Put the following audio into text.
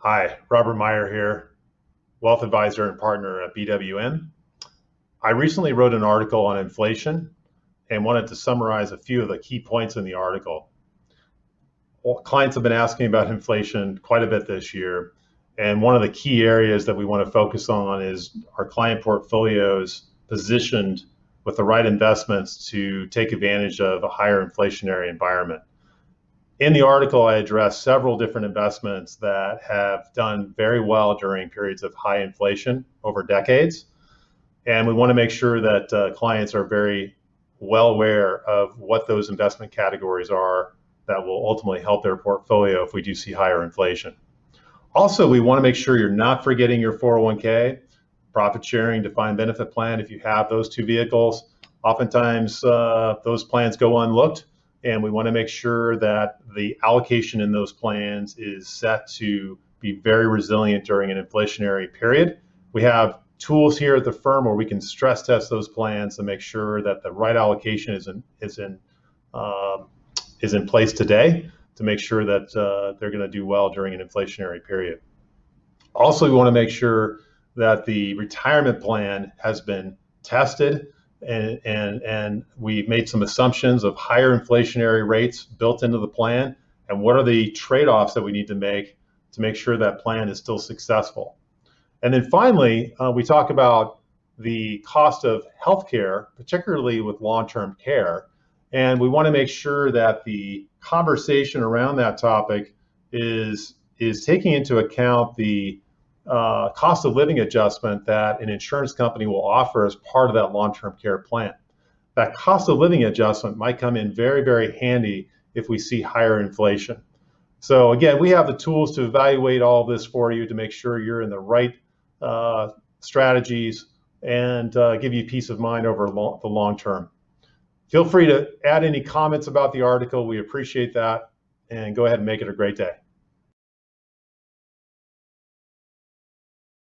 Hi, Robert Meyer here, wealth advisor and partner at BWN. I recently wrote an article on inflation and wanted to summarize a few of the key points in the article. Well, clients have been asking about inflation quite a bit this year, and one of the key areas that we want to focus on is our client portfolios positioned with the right investments to take advantage of a higher inflationary environment. In the article, I address several different investments that have done very well during periods of high inflation over decades. And we want to make sure that clients are very well aware of what those investment categories are that will ultimately help their portfolio if we do see higher inflation. Also, we want to make sure you're not forgetting your 401k, profit sharing, defined benefit plan. If you have those two vehicles, oftentimes those plans go unlooked, and we want to make sure that the allocation in those plans is set to be very resilient during an inflationary period. We have tools here at the firm where we can stress test those plans to make sure that the right allocation is in place today to make sure that they're going to do well during an inflationary period. Also, we want to make sure that the retirement plan has been tested and we've made some assumptions of higher inflationary rates built into the plan, and what are the trade-offs that we need to make sure that plan is still successful. And then finally, we talk about the cost of healthcare, particularly with long-term care, and we want to make sure that the conversation around that topic is taking into account the cost of living adjustment that an insurance company will offer as part of that long-term care plan. That cost of living adjustment might come in very, very handy if we see higher inflation. So again, we have the tools to evaluate all of this for you to make sure you're in the right strategies and give you peace of mind over the long term. Feel free to add any comments about the article. We appreciate that, and go ahead and make it a great day.